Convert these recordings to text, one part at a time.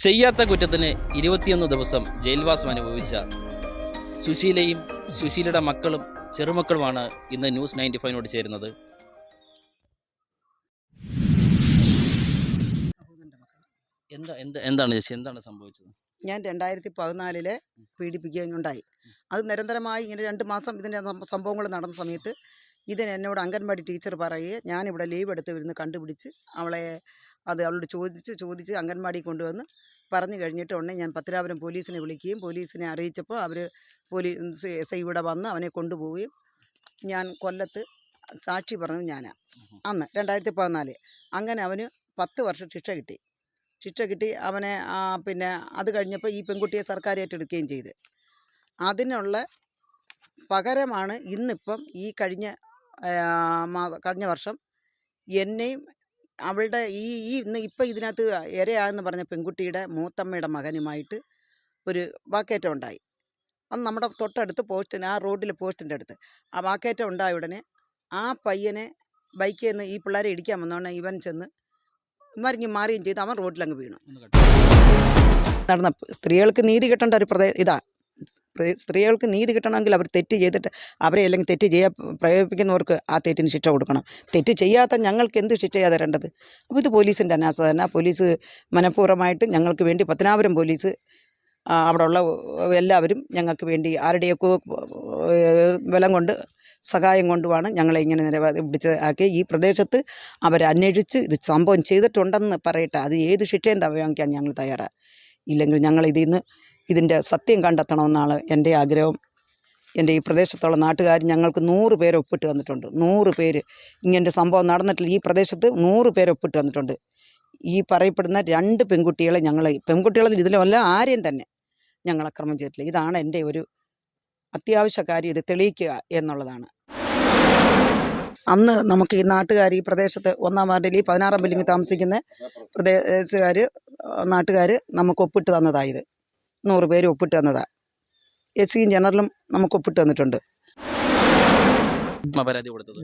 ചെയ്യാത്ത കുറ്റത്തിന് 21 ദിവസം ജയിൽവാസം അനുഭവിച്ച സുശീലയും സുശീലയുടെ മക്കളും ചെറുമക്കളുമാണ് ഇന്ന് ന്യൂസ് 95നോട് ചേരുന്നത്. എന്താണ് ചേച്ചി, എന്താണ് സംഭവിച്ചത്? ഞാൻ 2014 പീഡിപ്പിക്കുകയുണ്ടായി. അത് നിരന്തരമായി ഇങ്ങനെ 2 മാസം ഇതിൻ്റെ സംഭവങ്ങൾ നടന്ന സമയത്ത് എന്നോട് അംഗൻവാടി ടീച്ചർ പറയുകയും ഞാനിവിടെ ലീവ് എടുത്ത് ഇരുന്ന് കണ്ടുപിടിച്ച് അവളോട് ചോദിച്ച് അംഗൻവാടി കൊണ്ടുവന്ന് പറഞ്ഞു കഴിഞ്ഞിട്ട് ഉടനെ ഞാൻ പത്തനാപുരം പോലീസിനെ വിളിക്കുകയും പോലീസിനെ അറിയിച്ചപ്പോൾ അവർ എസ് ഐ ഇവിടെ വന്ന് അവനെ കൊണ്ടുപോവുകയും ഞാൻ കൊല്ലത്ത് സാക്ഷി പറഞ്ഞു ഞാനാണ് അന്ന് 2014. അങ്ങനെ അവന് 10 വർഷം ശിക്ഷ കിട്ടി. അവനെ പിന്നെ അത് കഴിഞ്ഞപ്പോൾ ഈ പെൺകുട്ടിയെ സർക്കാർ ഏറ്റെടുക്കുകയും ചെയ്ത് അതിനുള്ള പകരമാണ് ഇന്നിപ്പം ഈ കഴിഞ്ഞ വർഷം എന്നെയും അവളുടെ ഇപ്പം ഇതിനകത്ത് ഇരയാണെന്ന് പറഞ്ഞ പെൺകുട്ടിയുടെ മൂത്തമ്മയുടെ മകനുമായിട്ട് ഒരു വാക്കേറ്റം ഉണ്ടായി. അന്ന് നമ്മുടെ തൊട്ടടുത്ത് ആ റോഡിൽ പോസ്റ്റിൻ്റെ അടുത്ത് ആ വാക്കേറ്റം ഉണ്ടായ ഉടനെ ആ പയ്യനെ ബൈക്കിൽ നിന്ന് ഈ പിള്ളേരെ ഇടിക്കാൻ വന്നോണ്ട് ഇവൻ ചെന്ന് മറിഞ്ഞ് മാറുകയും ചെയ്ത് അവൻ റോഡിലങ്ങ് വീണു. നടന്ന സ്ത്രീകൾക്ക് നീതി കിട്ടേണ്ട ഒരു സ്ത്രീകൾക്ക് നീതി കിട്ടണമെങ്കിൽ അവർ തെറ്റ് ചെയ്തിട്ട് അവരെ അല്ലെങ്കിൽ തെറ്റ് പ്രയോഗിക്കുന്നവർക്ക് ആ തെറ്റിന് ശിക്ഷ കൊടുക്കണം. തെറ്റ് ചെയ്യാത്ത ഞങ്ങൾക്ക് എന്ത് ശിക്ഷ ചെയ്യാതെ തരേണ്ടത്? അപ്പോൾ ഇത് പോലീസിൻ്റെ അനാസ്ഥ തന്നെ. പോലീസ് മനഃപൂർവ്വമായിട്ട് ഞങ്ങൾക്ക് വേണ്ടി പത്തനാപുരം പോലീസ് അവിടെയുള്ള എല്ലാവരും ഞങ്ങൾക്ക് വേണ്ടി ആരുടെയൊക്കെ ബലം കൊണ്ട് സഹായം കൊണ്ടുമാണ് ഞങ്ങളെ ഇങ്ങനെ നിരവധി പിടിച്ചാക്കി. ഈ പ്രദേശത്ത് അവരന്വേഷിച്ച് ഇത് സംഭവം ചെയ്തിട്ടുണ്ടെന്ന് പറയട്ടെ. അത് ഏത് ശിക്ഷയും വാങ്ങിക്കാൻ ഞങ്ങൾ തയ്യാറാണ്. ഇല്ലെങ്കിൽ ഞങ്ങൾ ഇതിൻ്റെ സത്യം കണ്ടെത്തണമെന്നാണ് എൻ്റെ ആഗ്രഹം. എൻ്റെ ഈ പ്രദേശത്തുള്ള നാട്ടുകാർ ഞങ്ങൾക്ക് 100 പേരെ ഒപ്പിട്ട് തന്നിട്ടുണ്ട്. 100 പേര് ഇങ്ങനത്തെ സംഭവം നടന്നിട്ടില്ല. ഈ പ്രദേശത്ത് 100 പേരെ ഒപ്പിട്ട് തന്നിട്ടുണ്ട്. ഈ പറയപ്പെടുന്ന 2 പെൺകുട്ടികളെ പെൺകുട്ടികളെ ഇതിലല്ല ആരെയും തന്നെ ഞങ്ങൾ അക്രമം ചെയ്തിട്ടില്ല. ഇതാണ് എൻ്റെ ഒരു അത്യാവശ്യ കാര്യം, ഇത് തെളിയിക്കുക എന്നുള്ളതാണ്. അന്ന് നമുക്ക് ഈ നാട്ടുകാർ ഈ പ്രദേശത്ത് 1-ാം വാർഡിൽ ഈ 16-ാം ബിൽഡിങ്ങിൽ താമസിക്കുന്ന നാട്ടുകാർ നമുക്ക് ഒപ്പിട്ട് തന്നതായത്. 100 പേര് ഒപ്പിട്ട് തന്നതാണ്. എസ്-യും ജനറലും നമുക്ക് ഒപ്പിട്ട് തന്നിട്ടുണ്ട്.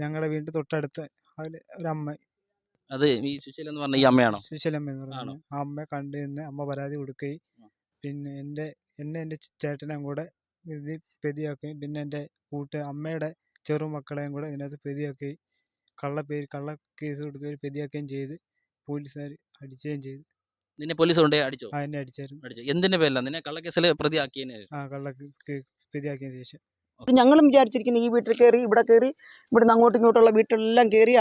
ഞങ്ങളുടെ വീട്ടിൽ തൊട്ടടുത്ത് ഒരു അമ്മ, അത് ഈ സുശീല എന്ന് പറഞ്ഞ ഈ അമ്മയാണോ? സുശീലമ്മ എന്ന് പറഞ്ഞു. ആ അമ്മ കണ്ടു നിന്ന് അമ്മ പരാതി കൊടുക്കുകയും പിന്നെ എൻ്റെ ചേട്ടനെയും കൂടെ ഇത് പ്രതിയാക്കുകയും പിന്നെ എൻ്റെ അമ്മയുടെ ചെറുമക്കളെയും കൂടെ ഇതിനകത്ത് പ്രതിയാക്കുകയും കള്ള കേസ് കൊടുക്കുകയും പ്രതിയാക്കുകയും ചെയ്ത് പോലീസുകാർ അടിക്കുകയും ചെയ്തു. നിന്നെ പോലീസ് കൊണ്ടേ അടിച്ചോ? എന്നെ അടിച്ചായിരുന്നു. എന്തിന്റെ പേരില്ല നിന്നെ കള്ളക്കേസിൽ പ്രതിയാക്കിയതിന്? പ്രതിയാക്കിയതിന് ശേഷം ഞങ്ങളും വിചാരിച്ചിരിക്കുന്നു ഈ വീട്ടിൽ കയറി ഇവിടുന്ന് അങ്ങോട്ടും ഇങ്ങോട്ടുള്ള വീട്ടിലെല്ലാം കയറി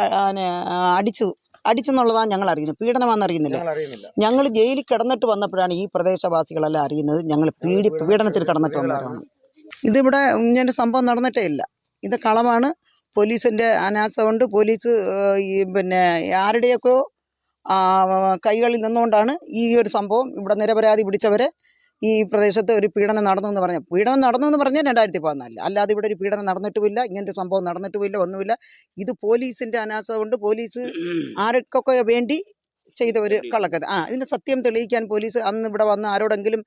അടിച്ചെന്നുള്ളതാണ് ഞങ്ങൾ അറിയുന്നത്. പീഡനമാണെന്ന് അറിയുന്നില്ല. ഞങ്ങൾ ജയിലിൽ കിടന്നിട്ട് വന്നപ്പോഴാണ് ഈ പ്രദേശവാസികളെല്ലാം അറിയുന്നത് ഞങ്ങൾ പീഡനത്തിൽ കിടന്നിട്ട് വന്നതാണ്. ഇതിവിടെ ഇങ്ങനെ സംഭവം നടന്നിട്ടേ ഇല്ല. ഇത് കളവാണ്. പോലീസിൻ്റെ അനാസ്ഥ കൊണ്ട് പോലീസ് പിന്നെ ആരുടെയൊക്കെ കൈകളിൽ നിന്നുകൊണ്ടാണ് ഈ ഒരു സംഭവം. ഇവിടെ നിരപരാധി പിടിച്ചവരെ ഈ പ്രദേശത്ത് ഒരു പീഡനം നടന്നു എന്ന് പറഞ്ഞാൽ 2014 അല്ലാതെ ഇവിടെ ഒരു പീഡനം നടന്നിട്ടുമില്ല, ഇങ്ങനത്തെ സംഭവം നടന്നിട്ടുമില്ല, ഒന്നുമില്ല. ഇത് പോലീസിൻ്റെ അനാസ്ഥ കൊണ്ട് പോലീസ് ആർക്കൊക്കെ വേണ്ടി ചെയ്ത ഒരു കള്ളക്കഥ. ഇതിൻ്റെ സത്യം തെളിയിക്കാൻ പോലീസ് അന്ന് ഇവിടെ വന്ന് ആരോടെങ്കിലും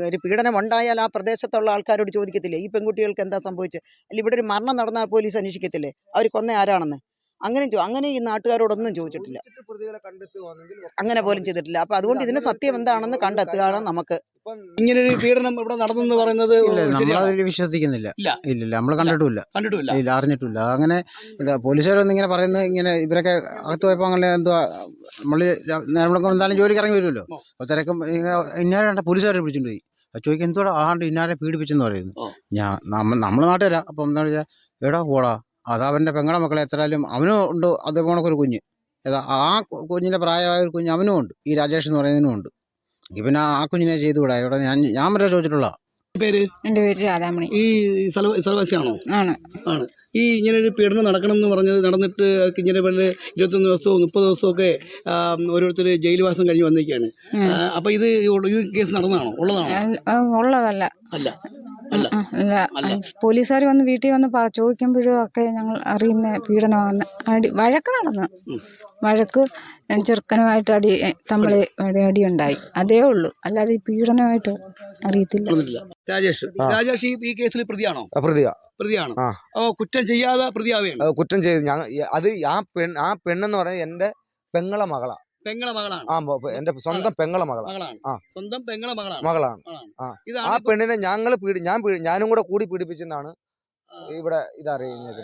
ഒരു പീഡനം ഉണ്ടായാൽ ആ പ്രദേശത്തുള്ള ആൾക്കാരോട് ചോദിക്കത്തില്ലേ ഈ പെൺകുട്ടികൾക്ക് എന്താ സംഭവിച്ചത്? അല്ലെങ്കിൽ ഇവിടെ ഒരു മരണം നടന്നാൽ പോലീസ് അന്വേഷിക്കത്തില്ലേ അവർ കൊന്ന ആരാണെന്ന്? അങ്ങനെ ഈ നാട്ടുകാരോടൊന്നും ചോദിച്ചിട്ടില്ല, അങ്ങനെ പോലും ചെയ്തിട്ടില്ല. അപ്പൊ അതുകൊണ്ട് ഇതിന്റെ സത്യം എന്താണെന്ന് കണ്ടെത്തുകയാണ് നമുക്ക്. ഇങ്ങനൊരു പീഡനം ഇവിടെ നടന്നെന്ന് പറയുന്നത് നമ്മളതിൽ വിശ്വസിക്കുന്നില്ല. ഇല്ല നമ്മൾ കണ്ടിട്ടില്ല, അറിഞ്ഞിട്ടില്ല. അങ്ങനെ പോലീസുകാരൊന്നും ഇങ്ങനെ പറയുന്നത് ഇങ്ങനെ ഇവരൊക്കെ അകത്ത് പോയപ്പോൾ അങ്ങനെ എന്തുവാ നമ്മളൊക്കെ എന്തായാലും ജോലിക്ക് ഇറങ്ങി വരുമല്ലോ. അപ്പോൾ തിരക്കും ഇന്നാരെ പോലീസുകാരെ പിടിച്ചിട്ട് പോയി ചോദിക്കും എന്തുവാ ആണ്ട് ഇന്നാരെ പീഡിപ്പിച്ചെന്ന് പറയുന്നു. നമ്മൾ നാട്ടുകാരാ. അപ്പം എന്താ വെച്ചാൽ എടാ പോടാ, അത് അവൻ്റെ പെങ്ങളെ മക്കളെ എത്രയായാലും അവനും ഉണ്ട് അതേപോണക്കൊരു കുഞ്ഞ്. ആ കുഞ്ഞിൻ്റെ പ്രായമായ ഒരു കുഞ്ഞ് അവനും ഉണ്ട്, ഈ രാജേഷ് എന്ന് പറയുന്നതിനും ഉണ്ട്. പിന്നെ ആ കുഞ്ഞിനെ ചെയ്തുകൂടാ? ഇവിടെ ഞാൻ വരെ ചോദിച്ചിട്ടുള്ള പേര്. എൻ്റെ പേര് രാധാമണി. ഈ സ്ഥലവാസിയാണോ? ആണ്. ഈ ഇങ്ങനൊരു പീഡനം നടക്കണം എന്ന് പറഞ്ഞത് നടന്നിട്ട് ഇങ്ങനെ 21 ദിവസവും 30 ദിവസവും ഒക്കെ ഓരോരുത്തർ ജയിൽവാസം കഴിഞ്ഞ് വന്നിരിക്കുകയാണ്. അപ്പൊ ഇത് ഈ കേസ് നടന്നതാണോ? ഉള്ളതല്ല. പോലീസുകാർ വന്ന് വീട്ടിൽ വന്ന് ചോദിക്കുമ്പോഴും ഒക്കെ ഞങ്ങൾ അറിയുന്ന പീഡനമാണ്. വഴക്ക് നടന്നു. ചെറുക്കനുമായിട്ട് അടിയുണ്ടായി, അതേ ഉള്ളൂ. അല്ലാതെ ഈ പീഡനമായിട്ട് അറിയത്തില്ല. രാജേഷ് ഈ കേസിൽ പ്രതിയാണോ? പ്രതിയാണ്. കുറ്റം ചെയ്യാതെ പ്രതിയാവുകയാണ്. കുറ്റം ചെയ്ത് അത് ആ പെണ്ണെന്ന് പറഞ്ഞാൽ എൻ്റെ പെങ്ങളെ മകളാ. പെങ്ങളെ മകളാണ്. എന്റെ സ്വന്തം പെങ്ങളെ മകളാണ്. മകളാണ്. ആ. സ്വന്തം പെങ്ങളെ മകളാണ്. മകളാണ്. ആ ഇതാണ് ആ ഇപ്പൊ പെണ്ണിനെ ഞാനും കൂടെ കൂടി പീഡിപ്പിച്ചെന്നാണ് ഇവിടെ ഇതറിയുന്നത്.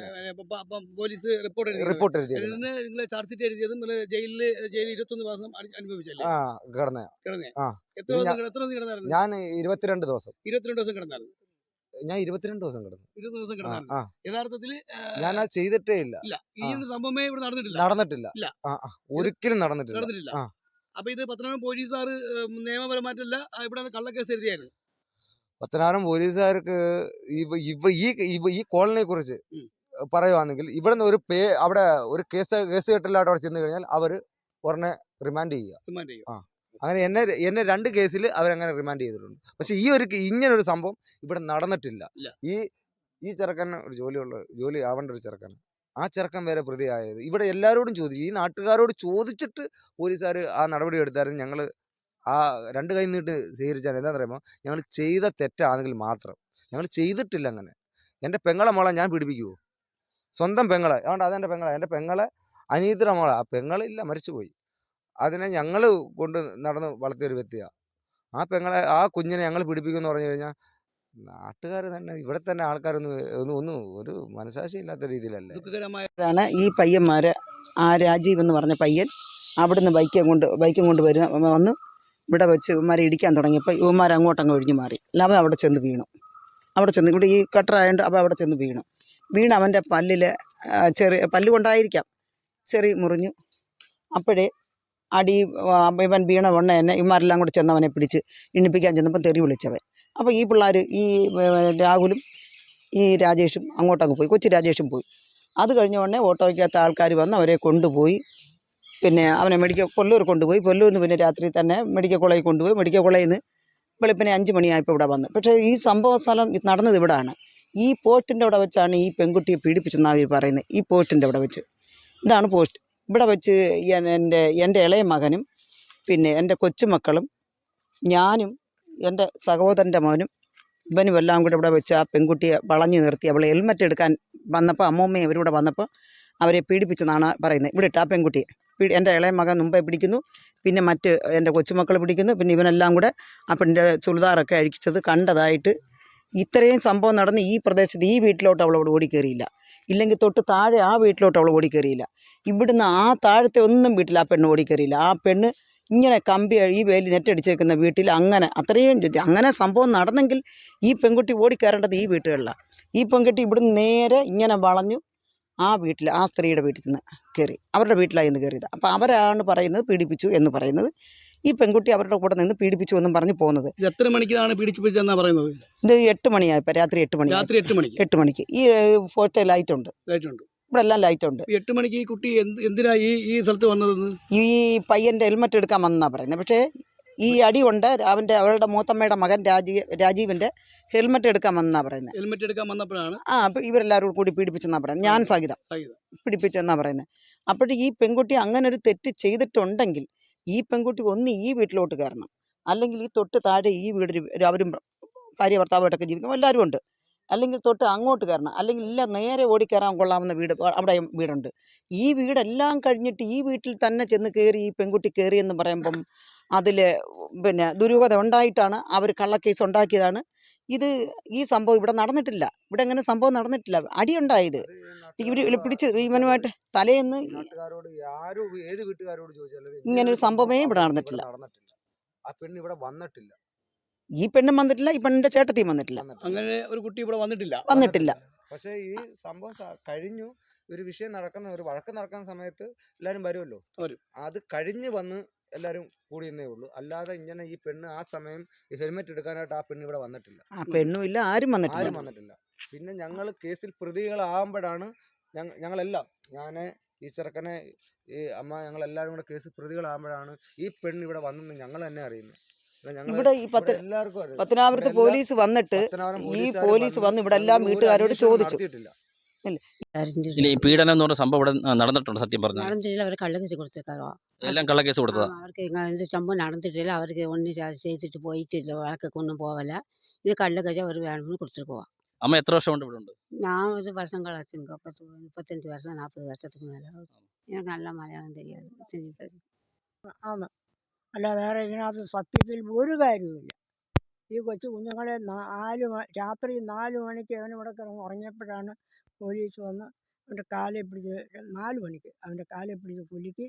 പോലീസ് റിപ്പോർട്ട് റിപ്പോർട്ട് എഴുതിയത്. നിങ്ങൾ ചാർജ് ഷീറ്റ് എഴുതിയതും ജയിലിൽ 21 മാസം അനുഭവിച്ചല്ലേ? ആ കിടന്ന കിടന്നേ. ആ. എത്ര ദിവസം കിടന്നായിരുന്നു? ഞാൻ 22 ദിവസം. 22 ദിവസം കിടന്നായിരുന്നു. ഞാൻ 22 ദിവസം കിടന്നു. 20 ദിവസം ആ കിടന്നായിരുന്നു. ആ യഥാർത്ഥത്തില് ഞാൻ അത് ചെയ്തിട്ടേ ഇല്ല. ഈ ഒരു സംഭവമേ ഇവിടെ നടന്നിട്ടില്ല. ഇല്ല. ഒരിക്കലും നടന്നിട്ടില്ല. ആ. അപ്പൊ ഇത് പത്തനാപുരം പോലീസുകാർ നിയമപരമായിട്ടല്ല ഇവിടെ കള്ളക്കേസ് എഴുതിയായിരുന്നു. പത്തനാപുരം പോലീസുകാർക്ക് ഈ കോളനിയെ കുറിച്ച് പറയുവാണെങ്കിൽ ഇവിടുന്ന് അവിടെ ഒരു കേസ് കെട്ടില്ലായിട്ട് അവിടെ ചെന്ന് കഴിഞ്ഞാൽ അവർ ഉടനെ റിമാൻഡ് ചെയ്യുക. ആ അങ്ങനെ എന്നെ 2 കേസിൽ അവരങ്ങനെ റിമാൻഡ് ചെയ്തിട്ടുണ്ട്. പക്ഷെ ഇങ്ങനൊരു സംഭവം ഇവിടെ നടന്നിട്ടില്ല. ഈ ചെറുക്കൻ ഒരു ജോലി ആവേണ്ട ഒരു ചെറുക്കൻ, ആ ചെറുക്കൻ വരെ പ്രതിയായത് ഇവിടെ എല്ലാവരോടും ചോദിച്ചു, ഈ നാട്ടുകാരോട് ചോദിച്ചിട്ട് പോലീസുകാർ ആ നടപടി എടുത്തായിരുന്നു. ഞങ്ങൾ ആ 2 കൈ നീട്ട് സ്വീകരിച്ചാൽ എന്താണെന്ന് പറയുമ്പോൾ ഞങ്ങൾ ചെയ്ത തെറ്റാണെങ്കിൽ മാത്രം. ഞങ്ങൾ ചെയ്തിട്ടില്ല അങ്ങനെ. എൻ്റെ പെങ്ങളെ മോളെ ഞാൻ പീഡിപ്പിക്കുമോ? സ്വന്തം പെങ്ങളെ, അതുകൊണ്ട് അതെൻ്റെ പെങ്ങളെ, എൻ്റെ പെങ്ങളെ അനിയത്തിയുടെ മോളെ. ആ പെങ്ങളില്ല, മരിച്ചുപോയി. അതിനെ ഞങ്ങൾ കൊണ്ട് നടന്ന് വളർത്തിയൊരു വ്യക്തിയാണ്. ആ കുഞ്ഞിനെ ഞങ്ങൾ പീഡിപ്പിക്കുമെന്ന് പറഞ്ഞു കഴിഞ്ഞാൽ നാട്ടുകാർ തന്നെ, ഇവിടെ തന്നെ ആൾക്കാരൊന്നും ഒരു മനസാക്ഷി ഇല്ലാത്ത രീതിയിലല്ലേ. ാണ് ഈ പയ്യന്മാര്. ആ രാജീവ് എന്ന് പറഞ്ഞ പയ്യൻ അവിടുന്ന് ബൈക്കും കൊണ്ട് വന്ന് ഇവിടെ വെച്ച് ഇവന്മാരെ ഇടിക്കാൻ തുടങ്ങിയപ്പോൾ ഇവന്മാർ അങ്ങോട്ടങ്ങ് ഒഴിഞ്ഞു മാറി. അവൻ അവിടെ ചെന്ന് വീണു. ഇവിടെ ഈ കട്ടറായതുകൊണ്ട് അവൻ അവിടെ ചെന്ന് വീണ് അവൻ്റെ പല്ലിൽ പല്ല് കൊണ്ടായിരിക്കാം ചെറിയ മുറിഞ്ഞു. അപ്പോഴേ ഇവൻ വീണ ഉടനെ തന്നെ ഇവന്മാരെല്ലാം കൂടെ ചെന്ന് അവനെ പിടിച്ച് എണ്ണിപ്പിക്കാൻ ചെന്നപ്പോൾ തെറി വിളിച്ചവൻ. അപ്പോൾ ഈ പിള്ളേർ, ഈ രാഹുലും ഈ രാജേഷും അങ്ങോട്ടങ്ങ് പോയി, കൊച്ചു രാജേഷും പോയി. അത് കഴിഞ്ഞ ഉടനെ ഓട്ടോയ്ക്കകത്ത് ആൾക്കാർ വന്ന് അവരെ കൊണ്ടുപോയി. പിന്നെ അവനെ കൊല്ലൂർ കൊണ്ടുപോയി. കൊല്ലൂരിൽ നിന്ന് പിന്നെ രാത്രി തന്നെ മെഡിക്കൽ കോളേജിൽ കൊണ്ടുപോയി. മെഡിക്കൽ കോളേജിൽ നിന്ന് വെളുപ്പിനെ 5 മണിയായപ്പോൾ ഇവിടെ വന്നു. പക്ഷേ ഈ സംഭവ സ്ഥലം നടന്നത് ഇവിടെയാണ്. ഈ പോസ്റ്റിൻ്റെ അവിടെ വെച്ചാണ് ഈ പെൺകുട്ടിയെ പീഡിപ്പിച്ചെന്നാണ് ഇവർ പറയുന്നത്. ഈ പോസ്റ്റിൻ്റെ അവിടെ വെച്ച്, ഇതാണ് പോസ്റ്റ്. ഇവിടെ വെച്ച് എൻ്റെ ഇളയ മകനും പിന്നെ എൻ്റെ കൊച്ചുമക്കളും ഞാനും എൻ്റെ സഹോദരൻ്റെ മോനും ഇവനും എല്ലാം കൂടെ ഇവിടെ വെച്ച് ആ പെൺകുട്ടിയെ വളഞ്ഞു നിർത്തി അവളെ ഹെൽമറ്റ് എടുക്കാൻ വന്നപ്പോൾ അമ്മൂമ്മയും ഇവരിവിടെ വന്നപ്പോൾ അവരെ പീഡിപ്പിച്ചെന്നാണ് പറയുന്നത്. ഇവിടെ ഇട്ട് ആ പെൺകുട്ടിയെ എൻ്റെ ഇളയ മകൻ മുമ്പേ പിടിക്കുന്നു, പിന്നെ എൻ്റെ കൊച്ചുമക്കൾ പിടിക്കുന്നു, പിന്നെ ഇവനെല്ലാം കൂടെ ആ പെണ്ണിൻ്റെ ചുരിദാറൊക്കെ അഴിച്ചത് കണ്ടതായിട്ട്. ഇത്രയും സംഭവം നടന്ന് ഈ പ്രദേശത്ത് ഈ വീട്ടിലോട്ട് അവളോട് ഓടിക്കയറിയില്ല. ഇല്ലെങ്കിൽ തൊട്ട് താഴെ ആ വീട്ടിലോട്ട് അവൾ ഓടിക്കയറിയില്ല. ഇവിടുന്ന് ആ താഴത്തെ ഒന്നും വീട്ടിൽ ആ പെണ്ണ് ഓടിക്കയറിയില്ല. ആ പെണ്ണ് ഇങ്ങനെ ഈ വേലി നെറ്റടിച്ചേക്കുന്ന വീട്ടിൽ അങ്ങനെ സംഭവം നടന്നെങ്കിൽ ഈ പെൺകുട്ടി ഓടിക്കയറേണ്ടത് ഈ വീട്ടുകളിലാണ്. ഈ പെൺകുട്ടി ഇവിടുന്ന് നേരെ ഇങ്ങനെ വളഞ്ഞു ആ വീട്ടിൽ, ആ സ്ത്രീയുടെ വീട്ടിൽ നിന്ന് കയറി, അവരുടെ വീട്ടിലായി നിന്ന് കയറിയത്. അപ്പോൾ അവരാണ് പറയുന്നത് പീഡിപ്പിച്ചു എന്ന് പറയുന്നത്. ഈ പെൺകുട്ടി അവരുടെ കൂടെ നിന്ന് പീഡിപ്പിച്ചു എന്നും പറഞ്ഞ് പോകുന്നത്. എത്ര മണിക്കാണ് പീഡിപ്പിച്ചെന്നാണ് പറയുന്നത്? ഇത് 8 മണിയായപ്പോൾ, രാത്രി 8 മണി. 8 മണിക്ക് ഈ ഫോട്ടോ ലൈറ്റ് ഉണ്ട്, ഇവിടെ എല്ലാം ലൈറ്റ് ഉണ്ട്. 8 മണിക്ക് ഈ കുട്ടി എന്തിനാ ഈ സ്ഥലത്ത് വന്നതെന്ന് ഈ പയ്യൻ്റെ ഹെൽമറ്റ് എടുക്കാൻ വന്നാ പറയുന്നത്. പക്ഷേ ഈ അടി കൊണ്ട് അവളുടെ മൂത്തമ്മയുടെ മകൻ രാജീവിൻ്റെ ഹെൽമറ്റ് എടുക്കാൻ വന്നാ പറയുന്നത്. ഹെൽമറ്റ് എടുക്കാൻ വന്നപ്പോഴാണ് ഇവരെല്ലാവരും കൂടി പീഡിപ്പിച്ചെന്നാ പറയുന്നത്. ഞാൻ സഹിതം പീഡിപ്പിച്ചെന്നാ പറയുന്നത്. അപ്പോഴേ ഈ പെൺകുട്ടി അങ്ങനെ ഒരു തെറ്റ് ചെയ്തിട്ടുണ്ടെങ്കിൽ ഈ പെൺകുട്ടി ഒന്ന് ഈ വീട്ടിലോട്ട് കയറണം, അല്ലെങ്കിൽ ഈ തൊട്ട് താഴെ ഈ വീട് അവരും ഭാര്യ ഭർത്താവായിട്ടൊക്കെ ജീവിക്കും, എല്ലാവരും ഉണ്ട്. അല്ലെങ്കിൽ തൊട്ട് അങ്ങോട്ട് കയറണം, അല്ലെങ്കിൽ ഇല്ല നേരെ ഓടിക്കയറാൻ കൊള്ളാവുന്ന വീട് അവിടെ വീടുണ്ട്. ഈ വീടെല്ലാം കഴിഞ്ഞിട്ട് ഈ വീട്ടിൽ തന്നെ ചെന്ന് കയറി ഈ പെൺകുട്ടി കയറിയെന്ന് പറയുമ്പം അതിൽ പിന്നെ ദുരൂഹത ഉണ്ടായിട്ടാണ് അവർ കള്ളക്കേസ് ഉണ്ടാക്കിയതാണ്. ഈ സംഭവം ഇവിടെ നടന്നിട്ടില്ല. ഇവിടെ അങ്ങനെ സംഭവം നടന്നിട്ടില്ല. അടിയുണ്ടായത് ഇവർ പിടിച്ച് ഇവനുമായിട്ട് തലേന്ന് ഇങ്ങനൊരു സംഭവമേ ഇവിടെ നടന്നിട്ടില്ല. ആ പെണ്ണ് ഇവിടെ വന്നിട്ടില്ല. ഈ പെണ്ണും വന്നിട്ടില്ല, ഈ പെണ്ണിന്റെ ചേട്ടത്തിയും വന്നിട്ടില്ല. അങ്ങനെ ഒരു കുട്ടി ഇവിടെ വന്നിട്ടില്ല. പക്ഷേ ഈ സംഭവം കഴിഞ്ഞു. ഒരു വിഷയം ഒരു വഴക്ക് നടക്കുന്ന സമയത്ത് എല്ലാവരും വരുമല്ലോ, അത് കഴിഞ്ഞ് വന്ന് എല്ലാവരും കൂടിയെന്നേ ഉള്ളൂ. അല്ലാതെ ഇങ്ങനെ ഈ പെണ്ണ് ആ സമയം ഹെൽമെറ്റ് എടുക്കാനായിട്ട് ആ പെണ്ണ് ഇവിടെ വന്നിട്ടില്ല. ആ പെണ്ണും ഇല്ല, ആരും വന്നിട്ടില്ല. പിന്നെ ഞങ്ങൾ കേസിൽ പ്രതികളാകുമ്പോഴാണ് ഞങ്ങളെല്ലാം, ഞാൻ ഈ ചെറുക്കനെ, ഈ അമ്മ, ഞങ്ങളെല്ലാവരും കൂടെ കേസിൽ പ്രതികളാകുമ്പോഴാണ് ഈ പെണ്ണ് ഇവിടെ വന്നെന്ന് ഞങ്ങൾ തന്നെ അറിയുന്നത്. ഇവിടെ ഈ പത്തനാപുരത്ത് പോലീസ് വന്നിട്ട് ഈ പോലീസ് വന്ന് ഇവിടെ എല്ലാം വീട്ടുകാരോട് ചോദിച്ചു. ഈ പീഡനം എന്ന് പറഞ്ഞ സംഭവം ഇവിടെ നടന്നിട്ടുണ്ട്. സത്യം പറഞ്ഞു நடந்துட்டு அவர் கள்ளக்கேசி கொடுத்துருக்காரோ എല്ലാം കള്ളക്കേസ് കൊടുത്തതാ. அவருக்கு இந்த சம்பவம் நடந்துட்டு இல்லை, அவருக்கு ஒன்றும் செய்துட்டு போயிட்டு இல்லை, வழக்குக்கு ஒன்றும் போகலை. இது கள்ளக்கேசி அவர் வேணும்னு கொடுத்துருக்கோம். അമ്മ എത്ര വർഷം കൊണ്ട് ഇവിടെ ഉണ്ട്? நான் வந்து வருஷங்களாச்சுங்க, 35 வருஷம் 40 வருஷத்துக்கு மேலே. எனக்கு நல்லா மலையாளம் தெரியாது. ആണ്. അല്ല വേറെ ഇതിനകത്ത് സത്യത്തിൽ ഒരു കാര്യവുമില്ല. ഈ കൊച്ചു കുഞ്ഞുങ്ങളെ രാത്രി 4 മണിക്ക് അവൻ ഇവിടെ കിടന്ന് ഉറങ്ങിയപ്പോഴാണ് പോലീസ് വന്ന് അവൻ്റെ കാലെ പിടിച്ച് 4 മണിക്ക് അവൻ്റെ കാലെ പിടിച്ച് കുലുക്കി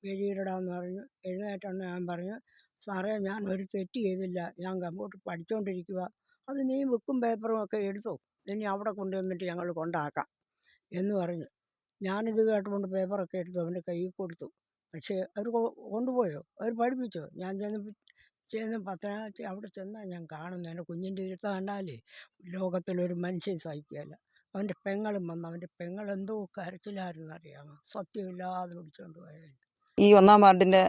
വെളിയിലിടാന്ന് പറഞ്ഞു. എഴുന്നേറ്റോണ്ട് ഞാൻ പറഞ്ഞു, സാറേ ഞാൻ ഒരു തെറ്റ് ചെയ്തില്ല, ഞാൻ കമ്പ്യൂട്ടർ പഠിച്ചുകൊണ്ടിരിക്കുക, അത് നീ ബുക്കും പേപ്പറും ഒക്കെ എടുത്തോ, ഇനി അവിടെ കൊണ്ടുവന്നിട്ട് ഞങ്ങൾ കൊണ്ടാക്കാം എന്ന് പറഞ്ഞു. ഞാനിത് കേട്ടുകൊണ്ട് പേപ്പറൊക്കെ എടുത്തു അവൻ്റെ കയ്യിൽ കൊടുത്തു. പക്ഷേ അവർ കൊണ്ടുപോയോ? അവർ പഠിപ്പിച്ചോ? ഞാൻ ചെന്ന് പത്തനാപുരത്ത് അവിടെ ചെന്നാൽ ഞാൻ കാണുന്നത് എൻ്റെ കുഞ്ഞിൻ്റെ ഇരുത്ത കണ്ടാലേ ലോകത്തിലൊരു മനുഷ്യൻ സഹിക്കുകയില്ല. അവൻ്റെ പെങ്ങളും വന്ന് അവൻ്റെ പെങ്ങൾ എന്തോ കരച്ചിലായിരുന്നു അറിയാമോ, സത്യമില്ലാതെ പിടിച്ചുകൊണ്ട് പോയത്. ഈ 1-ാം വാർഡിൻ്റെ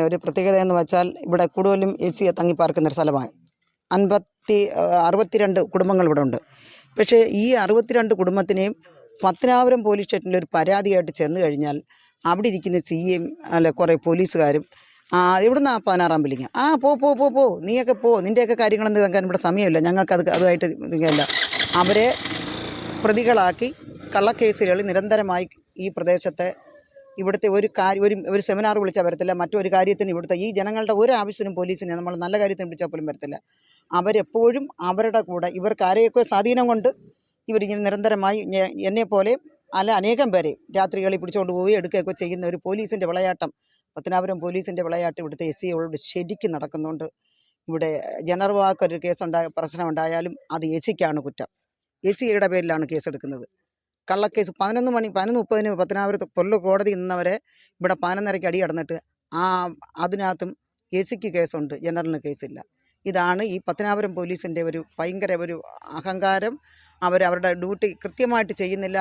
ഒരു പ്രത്യേകത എന്ന് വെച്ചാൽ ഇവിടെ കൂടുതലും AC തങ്ങിപ്പാർക്കുന്നൊരു സ്ഥലമാണ്. 62 കുടുംബങ്ങൾ ഇവിടെ ഉണ്ട്. പക്ഷേ ഈ 62 കുടുംബത്തിനെയും പത്തനാപുരം പോലീസ് സ്റ്റേഷനിൽ ഒരു പരാതിയായിട്ട് ചെന്ന് കഴിഞ്ഞാൽ അവിടെ ഇരിക്കുന്ന CM കുറേ പോലീസുകാരും എവിടുന്നാ 16-ാം ബില്ലിങ്, പോ നീയൊക്കെ പോ, നിൻ്റെയൊക്കെ കാര്യങ്ങളൊന്നും കേൾക്കാൻ ഇവിടെ സമയമില്ല, ഞങ്ങൾക്കത് അതുമായിട്ട് ഇല്ല. അവരെ പ്രതികളാക്കി കള്ളക്കേസുകൾ നിരന്തരമായി ഈ പ്രദേശത്തെ ഇവിടുത്തെ ഒരു സെമിനാർ വിളിച്ചാൽ വരത്തില്ല, മറ്റൊരു കാര്യത്തിന് ഇവിടുത്തെ ഈ ജനങ്ങളുടെ ഒരു ആവശ്യത്തിനും പോലീസിനെ നമ്മൾ നല്ല കാര്യത്തിന് വിളിച്ചാൽ പോലും വരത്തില്ല. അവരെപ്പോഴും അവരുടെ കൂടെ ഇവർക്ക് ആരെയൊക്കെ സ്വാധീനം കൊണ്ട് ഇവരിങ്ങനെ നിരന്തരമായി എന്നെപ്പോലെ അനേകം പേരെ രാത്രികളിൽ പിടിച്ചുകൊണ്ട് പോയി എടുക്കുകയൊക്കെ ചെയ്യുന്ന ഒരു പോലീസിൻ്റെ വിളയാട്ടം, പത്തനാപുരം പോലീസിൻ്റെ വിളയാട്ടം ഇവിടുത്തെ SCയോട് ശരിക്കും നടക്കുന്നുണ്ട്. ഇവിടെ ജനറൽ വാക്കൊരു പ്രശ്നം ഉണ്ടായാലും അത് SCക്കാണ് കുറ്റം. SCയുടെ പേരിലാണ് കേസെടുക്കുന്നത്. കള്ളക്കേസ് 11:30 പത്തനാപുരത്ത് കോടതി നിന്നവരെ ഇവിടെ 11:30 അടി കടന്നിട്ട് അതിനകത്തും SCക്ക് കേസുണ്ട്, ജനറലിന് കേസില്ല. ഇതാണ് ഈ പത്തനാപുരം പോലീസിൻ്റെ ഒരു ഭയങ്കര ഒരു അഹങ്കാരം. അവരുടെ ഡ്യൂട്ടി കൃത്യമായിട്ട് ചെയ്യുന്നില്ല.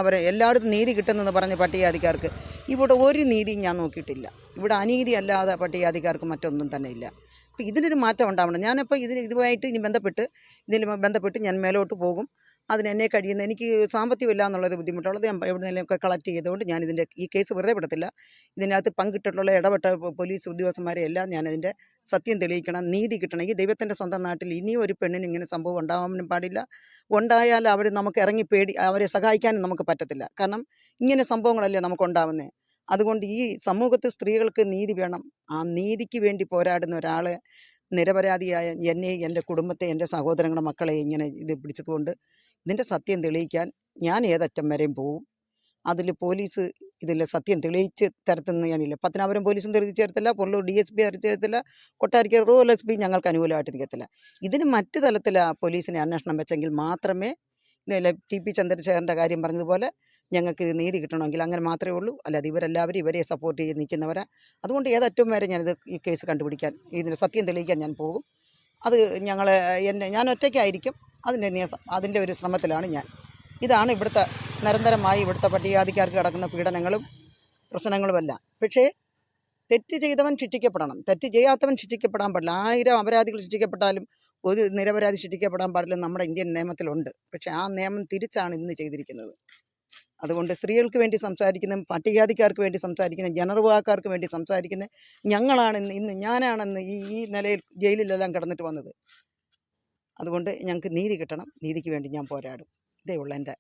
അവരെ എല്ലായിടത്തും നീതി കിട്ടുന്നെന്ന് പറഞ്ഞ് പട്ടികജാതിക്കാർക്ക് ഇവിടെ ഒരു നീതിയും ഞാൻ നോക്കിയിട്ടില്ല. ഇവിടെ അനീതി അല്ലാതെ പട്ടികജാതിക്കാർക്ക് മറ്റൊന്നും തന്നെ ഇല്ല. അപ്പോൾ ഇതിനൊരു മാറ്റം ഉണ്ടാവണം. ഞാനിപ്പോൾ ഇതുമായിട്ട് ഇതിൽ ബന്ധപ്പെട്ട് ഞാൻ മേലോട്ട് പോകും. എന്നെ കഴിയുന്ന എനിക്ക് സാമ്പത്തികമില്ല എന്നുള്ളൊരു ബുദ്ധിമുട്ടുള്ളത് ഞാൻ എവിടെയെങ്കിലുമൊക്കെ കളക്ട് ചെയ്തുകൊണ്ട് ഞാൻ ഈ കേസ് വെറുതെ വിടത്തില്ല. ഇതിനകത്ത് പങ്കിട്ടിട്ടുള്ള ഇടപെട്ട പോലീസ് ഉദ്യോഗസ്ഥന്മാരെ എല്ലാം ഞാനതിൻ്റെ സത്യം തെളിയിക്കണം. നീതി കിട്ടണമെങ്കിൽ ദൈവത്തിൻ്റെ സ്വന്തം നാട്ടിൽ ഇനിയും ഒരു പെണ്ണിന് ഇങ്ങനെ സംഭവം ഉണ്ടാവാനും പാടില്ല. ഉണ്ടായാൽ നമുക്ക് ഇറങ്ങി അവരെ സഹായിക്കാനും നമുക്ക് പറ്റത്തില്ല. കാരണം ഇങ്ങനെ സംഭവങ്ങളല്ലേ നമുക്കുണ്ടാവുന്നത്. അതുകൊണ്ട് ഈ സമൂഹത്തിൽ സ്ത്രീകൾക്ക് നീതി വേണം. ആ നീതിക്ക് വേണ്ടി പോരാടുന്ന ഒരാൾ നിരപരാധിയായ എന്നെയും എൻ്റെ കുടുംബത്തെ എൻ്റെ സഹോദരങ്ങളുടെ മക്കളെ ഇങ്ങനെ ഇത് പിടിച്ചതുകൊണ്ട് ഇതിൻ്റെ സത്യം തെളിയിക്കാൻ ഞാൻ ഏതറ്റം വരെയും പോവും. അതിൽ പോലീസ് ഇതിൽ സത്യം തെളിയിച്ച് തരത്തുനിന്ന് ഞാനില്ല. പത്തനാപുരം പോലീസും തെളിയിച്ച് തരത്തില്ല, പൊള്ളൂർ DSP തെളിയിച്ച് തരത്തില്ല, കൊട്ടാരക്കര റൂറൽ SP ഞങ്ങൾക്ക് അനുകൂലമായിട്ട് നിൽക്കത്തില്ല. ഇതിന് മറ്റു തലത്തിൽ പോലീസിനെ അന്വേഷണം വെച്ചെങ്കിൽ മാത്രമേ TP ചന്ദ്രശേഖരൻ്റെ കാര്യം പറഞ്ഞതുപോലെ ഞങ്ങൾക്ക് ഇത് നീതി കിട്ടണമെങ്കിൽ അങ്ങനെ മാത്രമേ ഉള്ളൂ. അല്ലാതെ ഇവരെല്ലാവരും ഇവരെ സപ്പോർട്ട് ചെയ്ത് നിൽക്കുന്നവരാ. അതുകൊണ്ട് ഏതറ്റം വരെ ഈ കേസ് കണ്ടുപിടിക്കാൻ, ഇതിൻ്റെ സത്യം തെളിയിക്കാൻ ഞാൻ പോകും. അത് ഞാൻ ഒറ്റയ്ക്കായിരിക്കും. അതിൻ്റെ ഒരു ശ്രമത്തിലാണ് ഞാൻ. ഇതാണ് ഇവിടുത്തെ നിരന്തരമായി ഇവിടുത്തെ പട്ടികജാതിക്കാർക്ക് കിടക്കുന്ന പീഡനങ്ങളും പ്രശ്നങ്ങളുമെല്ലാം. പക്ഷേ തെറ്റ് ചെയ്തവൻ ശിക്ഷിക്കപ്പെടണം, തെറ്റ് ചെയ്യാത്തവൻ ശിക്ഷിക്കപ്പെടാൻ പാടില്ല. 1000 അപരാധികൾ ശിക്ഷിക്കപ്പെട്ടാലും ഒരു നിരപരാധി ശിക്ഷിക്കപ്പെടാൻ പാടില്ല നമ്മുടെ ഇന്ത്യൻ നിയമത്തിലുണ്ട്. പക്ഷേ ആ നിയമം തിരിച്ചാണ് ഇന്ന് ചെയ്തിരിക്കുന്നത്. അതുകൊണ്ട് സ്ത്രീകൾക്ക് വേണ്ടി സംസാരിക്കുന്ന, പട്ടികജാതിക്കാർക്ക് വേണ്ടി സംസാരിക്കുന്ന, ജനറൽവാക്കാർക്ക് വേണ്ടി സംസാരിക്കുന്ന ഞാനാണെന്ന് ഈ നിലയിൽ ജയിലിലെല്ലാം കിടന്നിട്ട് വന്നത്. അതുകൊണ്ട് ഞങ്ങൾക്ക് നീതി കിട്ടണം. നീതിക്ക് വേണ്ടി ഞാൻ പോരാടും. ഇതേ ഉള്ള എൻ്റെ